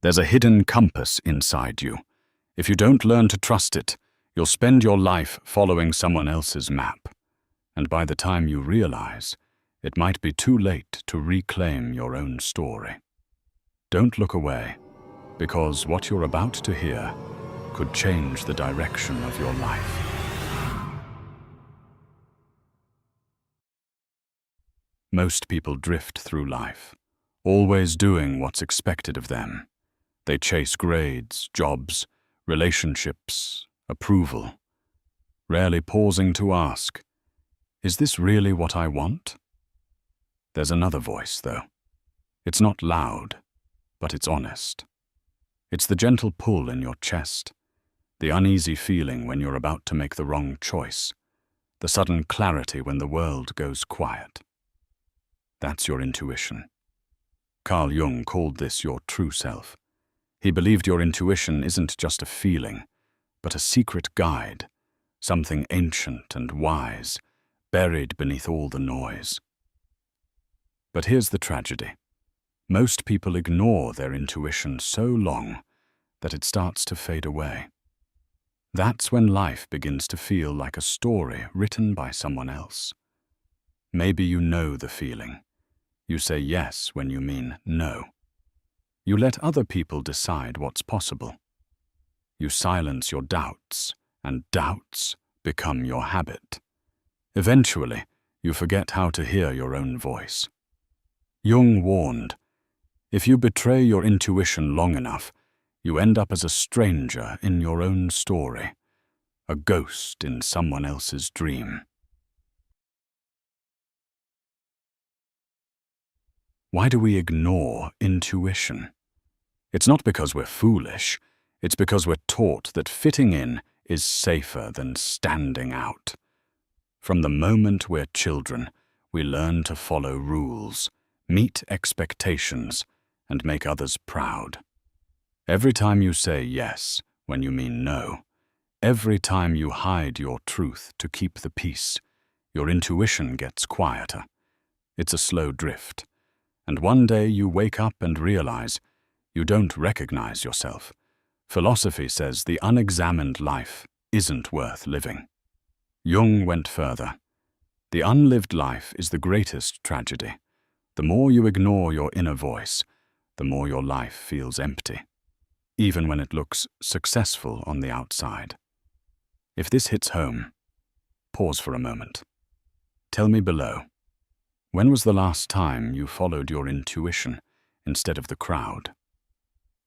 There's a hidden compass inside you. If you don't learn to trust it, you'll spend your life following someone else's map. And by the time you realize, it might be too late to reclaim your own story. Don't look away, because what you're about to hear could change the direction of your life. Most people drift through life, always doing what's expected of them. They chase grades, jobs, relationships, approval, rarely pausing to ask, is this really what I want? There's another voice, though. It's not loud, but it's honest. It's the gentle pull in your chest, the uneasy feeling when you're about to make the wrong choice, the sudden clarity when the world goes quiet. That's your intuition. Carl Jung called this your true self. He believed your intuition isn't just a feeling, but a secret guide, something ancient and wise, buried beneath all the noise. But here's the tragedy. Most people ignore their intuition so long that it starts to fade away. That's when life begins to feel like a story written by someone else. Maybe you know the feeling. You say yes when you mean no. You let other people decide what's possible. You silence your doubts, and doubts become your habit. Eventually, you forget how to hear your own voice. Jung warned, if you betray your intuition long enough, you end up as a stranger in your own story, a ghost in someone else's dream. Why do we ignore intuition? It's not because we're foolish, it's because we're taught that fitting in is safer than standing out. From the moment we're children, we learn to follow rules, meet expectations, and make others proud. Every time you say yes when you mean no, every time you hide your truth to keep the peace, your intuition gets quieter. It's a slow drift. And one day you wake up and realize you don't recognize yourself. Philosophy says the unexamined life isn't worth living. Jung went further. The unlived life is the greatest tragedy. The more you ignore your inner voice, the more your life feels empty, even when it looks successful on the outside. If this hits home, pause for a moment. Tell me below. When was the last time you followed your intuition instead of the crowd?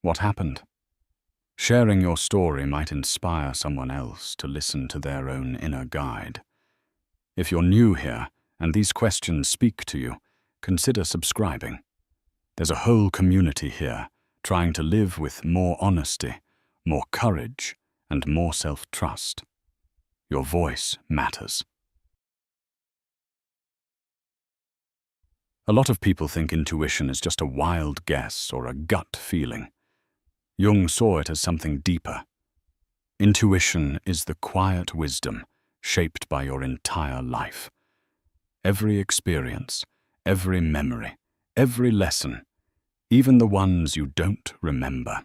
What happened? Sharing your story might inspire someone else to listen to their own inner guide. If you're new here and these questions speak to you, consider subscribing. There's a whole community here trying to live with more honesty, more courage, and more self-trust. Your voice matters. A lot of people think intuition is just a wild guess or a gut feeling. Jung saw it as something deeper. Intuition is the quiet wisdom shaped by your entire life. Every experience, every memory, every lesson, even the ones you don't remember.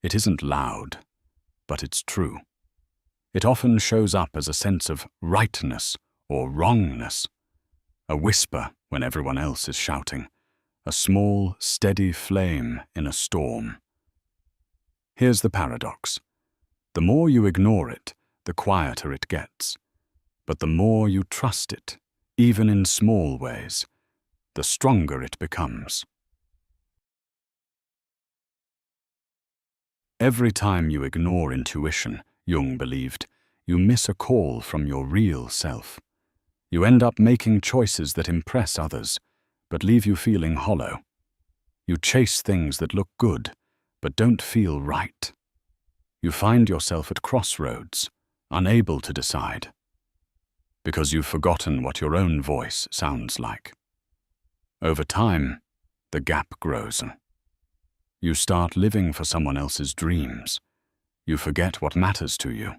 It isn't loud, but it's true. It often shows up as a sense of rightness or wrongness, a whisper when everyone else is shouting, a small, steady flame in a storm. Here's the paradox. The more you ignore it, the quieter it gets. But the more you trust it, even in small ways, the stronger it becomes. Every time you ignore intuition, Jung believed, you miss a call from your real self. You end up making choices that impress others, but leave you feeling hollow. You chase things that look good, but don't feel right. You find yourself at crossroads, unable to decide, because you've forgotten what your own voice sounds like. Over time, the gap grows. You start living for someone else's dreams. You forget what matters to you.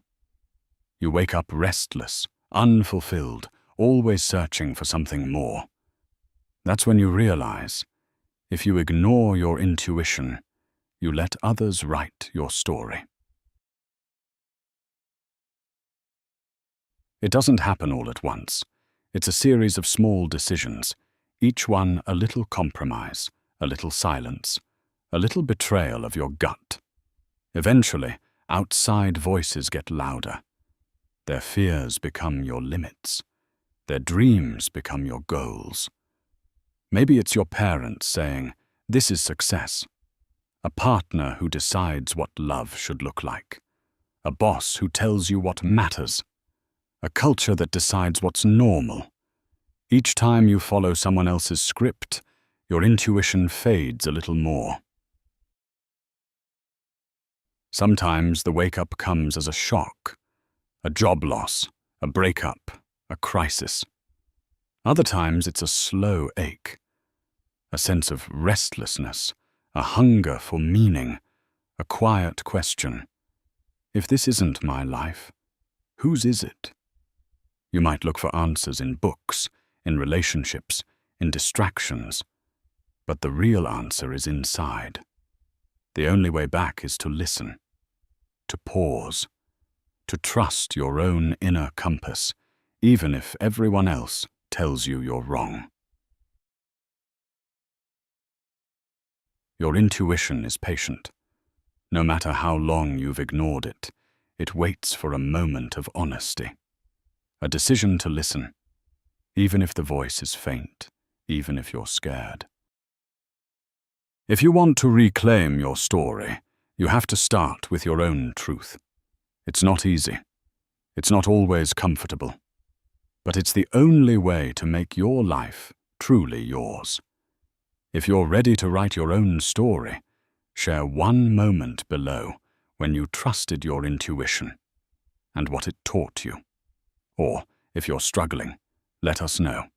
You wake up restless, unfulfilled, always searching for something more. That's when you realize, if you ignore your intuition, you let others write your story. It doesn't happen all at once. It's a series of small decisions, each one a little compromise, a little silence, a little betrayal of your gut. Eventually, outside voices get louder. Their fears become your limits. Their dreams become your goals. Maybe it's your parents saying, "This is success." A partner who decides what love should look like. A boss who tells you what matters. A culture that decides what's normal. Each time you follow someone else's script, your intuition fades a little more. Sometimes the wake-up comes as a shock, a job loss, a breakup, a crisis. Other times it's a slow ache, a sense of restlessness, a hunger for meaning, a quiet question. If this isn't my life, whose is it? You might look for answers in books, in relationships, in distractions, but the real answer is inside. The only way back is to listen, to pause, to trust your own inner compass, even if everyone else tells you you're wrong. Your intuition is patient. No matter how long you've ignored it, it waits for a moment of honesty. A decision to listen, even if the voice is faint, even if you're scared. If you want to reclaim your story, you have to start with your own truth. It's not easy. It's not always comfortable. But it's the only way to make your life truly yours. If you're ready to write your own story, share one moment below when you trusted your intuition and what it taught you. Or, if you're struggling, let us know.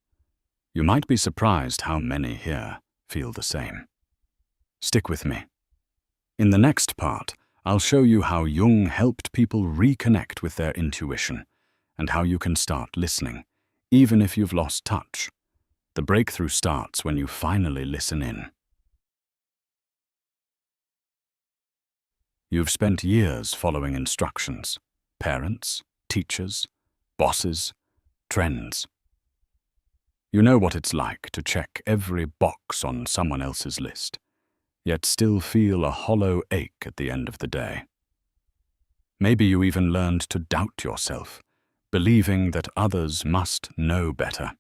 You might be surprised how many here feel the same. Stick with me. In the next part, I'll show you how Jung helped people reconnect with their intuition and how you can start listening, even if you've lost touch. The breakthrough starts when you finally listen in. You've spent years following instructions, parents, teachers, bosses, trends. You know what it's like to check every box on someone else's list, yet still feel a hollow ache at the end of the day. Maybe you even learned to doubt yourself, believing that others must know better.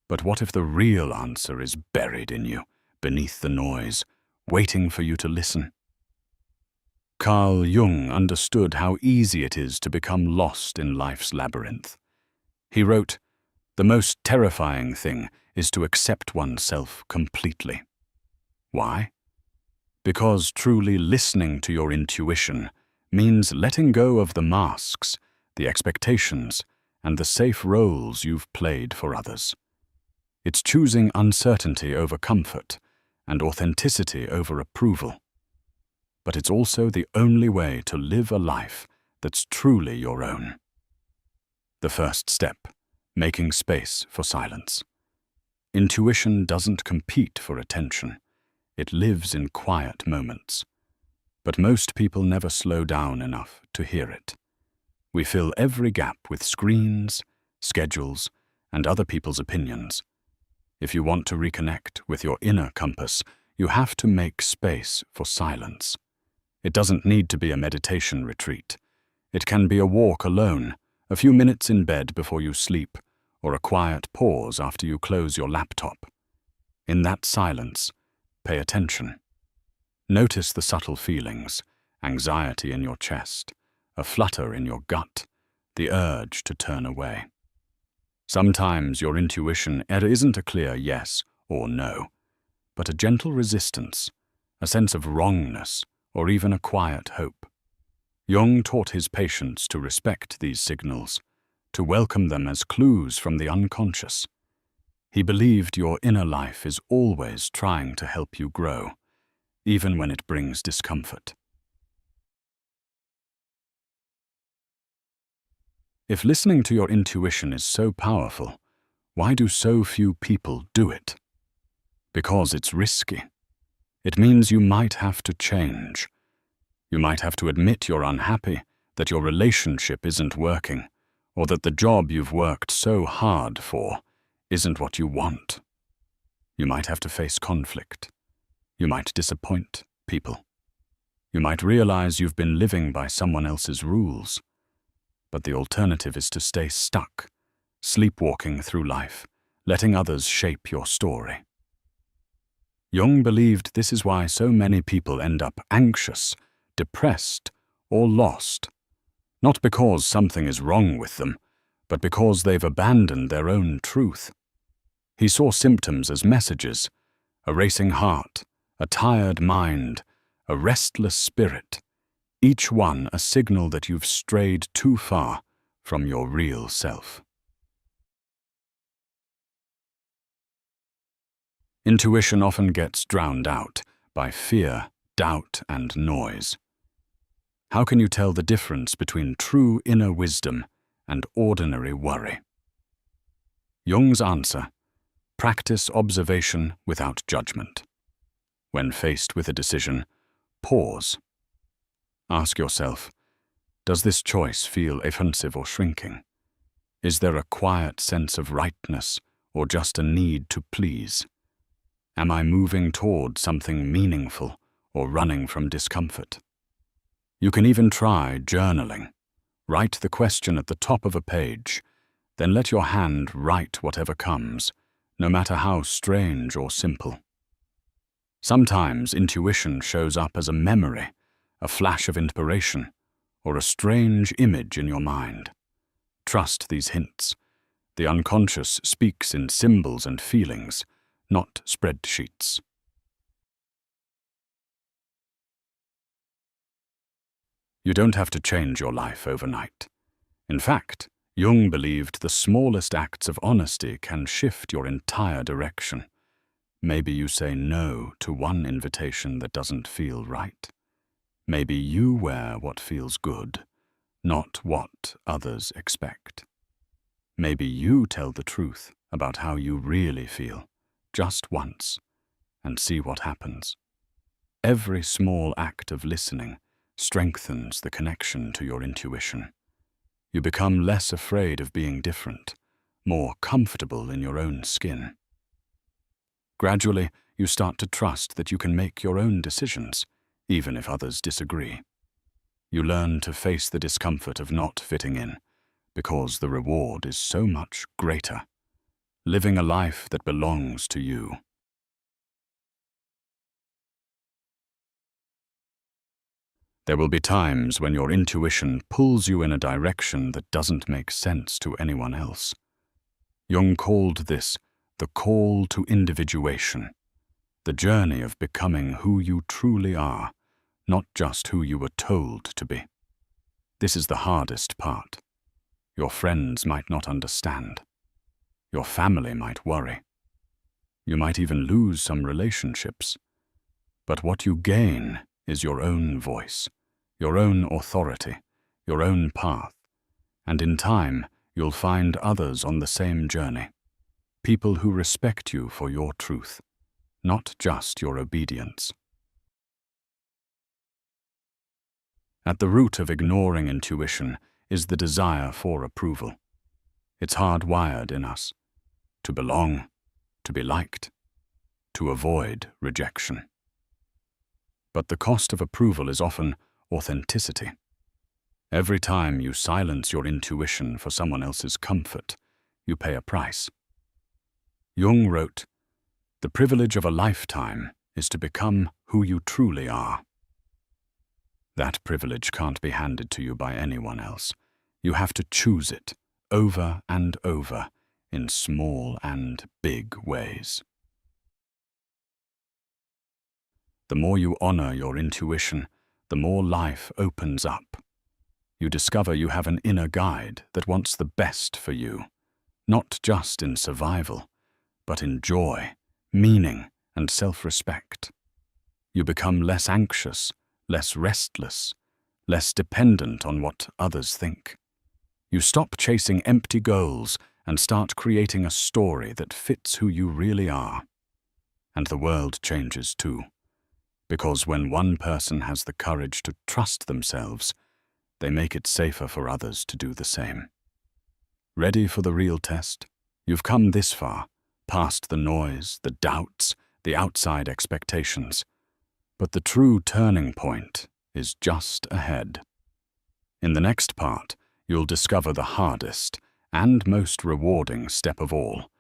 But what if the real answer is buried in you, beneath the noise, waiting for you to listen? Carl Jung understood how easy it is to become lost in life's labyrinth. He wrote, "The most terrifying thing is to accept oneself completely." Why? Because truly listening to your intuition means letting go of the masks, the expectations, and the safe roles you've played for others. It's choosing uncertainty over comfort and authenticity over approval. But it's also the only way to live a life that's truly your own. The first step, making space for silence. Intuition doesn't compete for attention. It lives in quiet moments. But most people never slow down enough to hear it. We fill every gap with screens, schedules, and other people's opinions. If you want to reconnect with your inner compass, you have to make space for silence. It doesn't need to be a meditation retreat. It can be a walk alone, a few minutes in bed before you sleep, or a quiet pause after you close your laptop. In that silence, pay attention. Notice the subtle feelings, anxiety in your chest, a flutter in your gut, the urge to turn away. Sometimes your intuition isn't a clear yes or no, but a gentle resistance, a sense of wrongness, or even a quiet hope. Jung taught his patients to respect these signals, to welcome them as clues from the unconscious. He believed your inner life is always trying to help you grow, even when it brings discomfort. If listening to your intuition is so powerful, why do so few people do it? Because it's risky. It means you might have to change. You might have to admit you're unhappy, that your relationship isn't working, or that the job you've worked so hard for isn't what you want. You might have to face conflict. You might disappoint people. You might realize you've been living by someone else's rules. But the alternative is to stay stuck, sleepwalking through life, letting others shape your story. Jung believed this is why so many people end up anxious, depressed, or lost. Not because something is wrong with them, but because they've abandoned their own truth. He saw symptoms as messages: a racing heart, a tired mind, a restless spirit, each one a signal that you've strayed too far from your real self. Intuition often gets drowned out by fear, doubt, and noise. How can you tell the difference between true inner wisdom and ordinary worry? Jung's answer: practice observation without judgment. When faced with a decision, pause. Ask yourself, does this choice feel offensive or shrinking? Is there a quiet sense of rightness or just a need to please? Am I moving toward something meaningful or running from discomfort? You can even try journaling. Write the question at the top of a page, then let your hand write whatever comes, no matter how strange or simple. Sometimes intuition shows up as a memory, a flash of inspiration, or a strange image in your mind. Trust these hints. The unconscious speaks in symbols and feelings, not spreadsheets. You don't have to change your life overnight. In fact, Jung believed the smallest acts of honesty can shift your entire direction. Maybe you say no to one invitation that doesn't feel right. Maybe you wear what feels good, not what others expect. Maybe you tell the truth about how you really feel, just once, and see what happens. Every small act of listening strengthens the connection to your intuition. You become less afraid of being different, more comfortable in your own skin. Gradually, you start to trust that you can make your own decisions, even if others disagree. You learn to face the discomfort of not fitting in, because the reward is so much greater: living a life that belongs to you. There will be times when your intuition pulls you in a direction that doesn't make sense to anyone else. Jung called this the call to individuation, the journey of becoming who you truly are, not just who you were told to be. This is the hardest part. Your friends might not understand. Your family might worry. You might even lose some relationships. But what you gain is your own voice, your own authority, your own path, and in time you'll find others on the same journey, people who respect you for your truth, not just your obedience. At the root of ignoring intuition is the desire for approval. It's hardwired in us, to belong, to be liked, to avoid rejection. But the cost of approval is often authenticity. Every time you silence your intuition for someone else's comfort, you pay a price. Jung wrote, "The privilege of a lifetime is to become who you truly are." That privilege can't be handed to you by anyone else. You have to choose it over and over in small and big ways. The more you honor your intuition, the more life opens up. You discover you have an inner guide that wants the best for you, not just in survival, but in joy, meaning, and self-respect. You become less anxious, less restless, less dependent on what others think. You stop chasing empty goals and start creating a story that fits who you really are. And the world changes too. Because when one person has the courage to trust themselves, they make it safer for others to do the same. Ready for the real test? You've come this far, past the noise, the doubts, the outside expectations. But the true turning point is just ahead. In the next part, you'll discover the hardest and most rewarding step of all: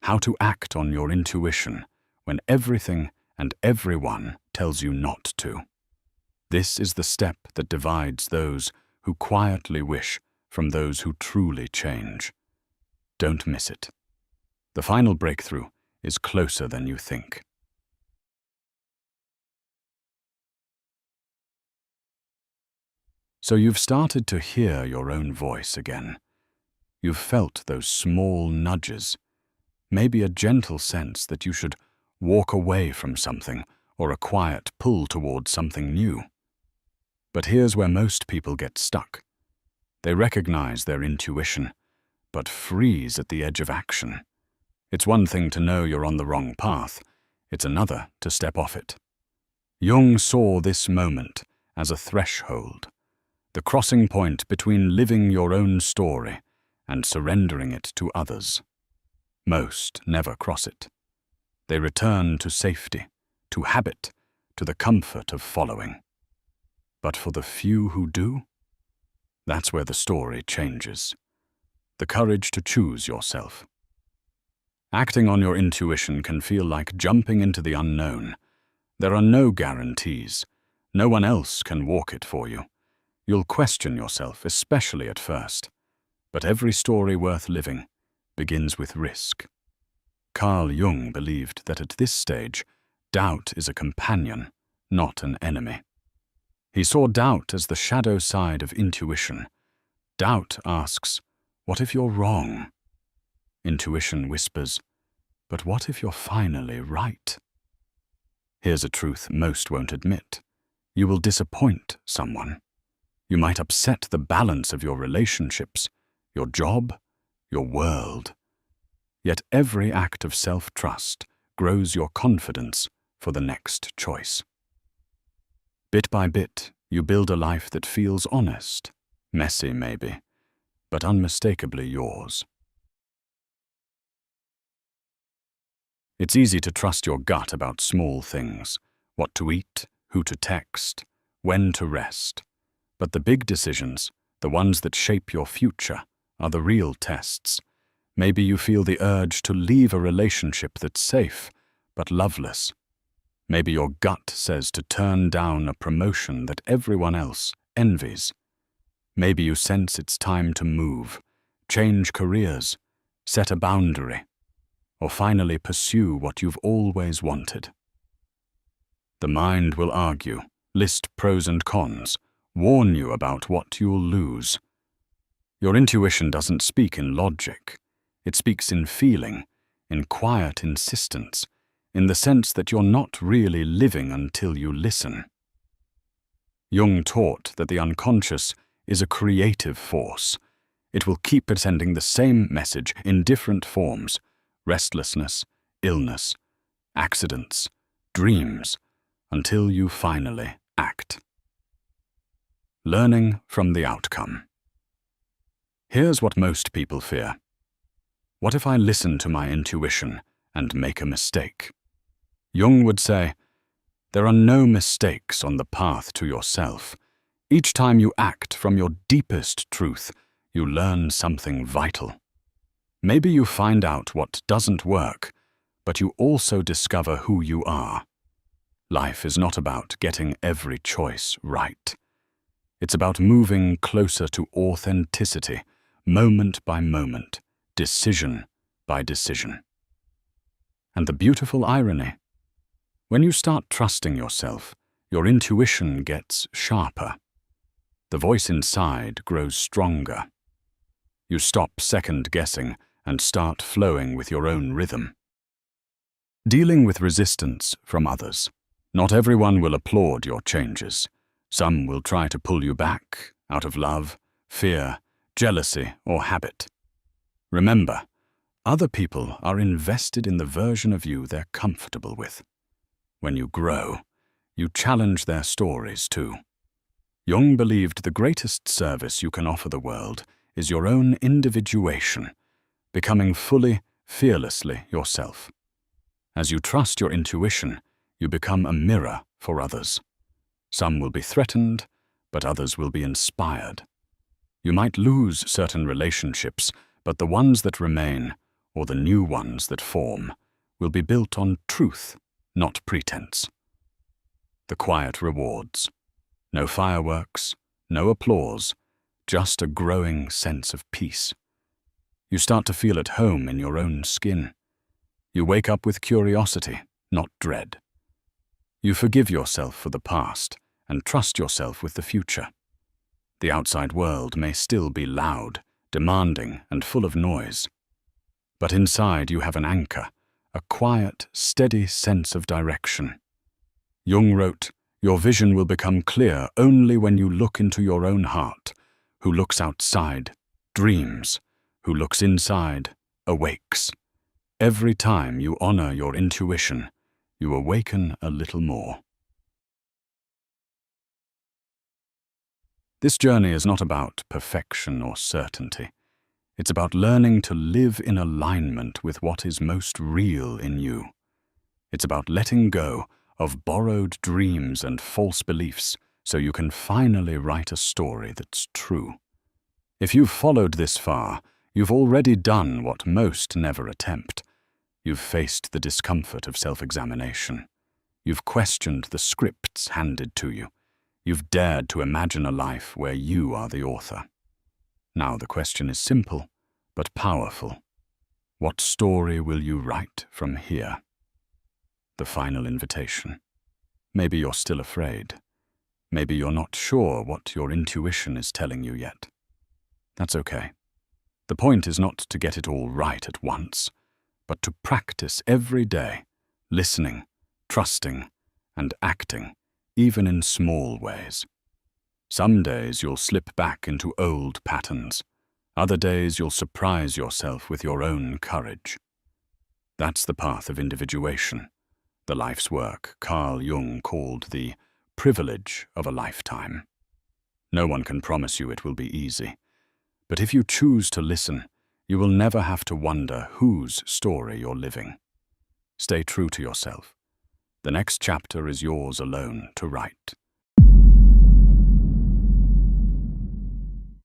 how to act on your intuition when everything and everyone tells you not to. This is the step that divides those who quietly wish from those who truly change. Don't miss it. The final breakthrough is closer than you think. So you've started to hear your own voice again. You've felt those small nudges, maybe a gentle sense that you should walk away from something or a quiet pull towards something new. But here's where most people get stuck. They recognize their intuition, but freeze at the edge of action. It's one thing to know you're on the wrong path. It's another to step off it. Jung saw this moment as a threshold, the crossing point between living your own story and surrendering it to others. Most never cross it. They return to safety, to habit, to the comfort of following. But for the few who do, that's where the story changes. The courage to choose yourself. Acting on your intuition can feel like jumping into the unknown. There are no guarantees. No one else can walk it for you. You'll question yourself, especially at first. But every story worth living begins with risk. Carl Jung believed that at this stage, doubt is a companion, not an enemy. He saw doubt as the shadow side of intuition. Doubt asks, "What if you're wrong?" Intuition whispers, "But what if you're finally right?" Here's a truth most won't admit. You will disappoint someone. You might upset the balance of your relationships, your job, your world. Yet every act of self-trust grows your confidence for the next choice. Bit by bit, you build a life that feels honest, messy maybe, but unmistakably yours. It's easy to trust your gut about small things: what to eat, who to text, when to rest. But the big decisions, the ones that shape your future, are the real tests. Maybe you feel the urge to leave a relationship that's safe, but loveless. Maybe your gut says to turn down a promotion that everyone else envies. Maybe you sense it's time to move, change careers, set a boundary, or finally pursue what you've always wanted. The mind will argue, list pros and cons, warn you about what you'll lose. Your intuition doesn't speak in logic. It speaks in feeling, in quiet insistence, in the sense that you're not really living until you listen. Jung taught that the unconscious is a creative force. It will keep sending the same message in different forms: restlessness, illness, accidents, dreams, until you finally act. Learning from the outcome. Here's what most people fear. What if I listen to my intuition and make a mistake? Jung would say, there are no mistakes on the path to yourself. Each time you act from your deepest truth, you learn something vital. Maybe you find out what doesn't work, but you also discover who you are. Life is not about getting every choice right. It's about moving closer to authenticity, moment by moment, decision by decision. And the beautiful irony: when you start trusting yourself, your intuition gets sharper. The voice inside grows stronger. You stop second-guessing and start flowing with your own rhythm. Dealing with resistance from others. Not everyone will applaud your changes. Some will try to pull you back out of love, fear, jealousy, or habit. Remember, other people are invested in the version of you they're comfortable with. When you grow, You challenge their stories too. Jung believed the greatest service you can offer the world is your own individuation, becoming fully, fearlessly yourself. As you trust your intuition, you become a mirror for others. Some will be threatened, but others will be inspired. You might lose certain relationships, but the ones that remain, or the new ones that form, will be built on truth, not pretense. The quiet rewards. No fireworks, no applause, just a growing sense of peace. You start to feel at home in your own skin. You wake up with curiosity, not dread. You forgive yourself for the past and trust yourself with the future. The outside world may still be loud, demanding, and full of noise. But inside you have an anchor, a quiet, steady sense of direction. Jung wrote, "Your vision will become clear only when you look into your own heart. Who looks outside, dreams. Who looks inside, awakes." Every time you honor your intuition, you awaken a little more. This journey is not about perfection or certainty. It's about learning to live in alignment with what is most real in you. It's about letting go of borrowed dreams and false beliefs so you can finally write a story that's true. If you've followed this far, you've already done what most never attempt. You've faced the discomfort of self-examination. You've questioned the scripts handed to you. You've dared to imagine a life where you are the author. Now the question is simple, but powerful. What story will you write from here? The final invitation. Maybe you're still afraid. Maybe you're not sure what your intuition is telling you yet. That's okay. The point is not to get it all right at once, but to practice every day, listening, trusting, and acting, even in small ways. Some days you'll slip back into old patterns. Other days you'll surprise yourself with your own courage. That's the path of individuation, the life's work Carl Jung called the privilege of a lifetime. No one can promise you it will be easy, but if you choose to listen, you will never have to wonder whose story you're living. Stay true to yourself. The next chapter is yours alone to write.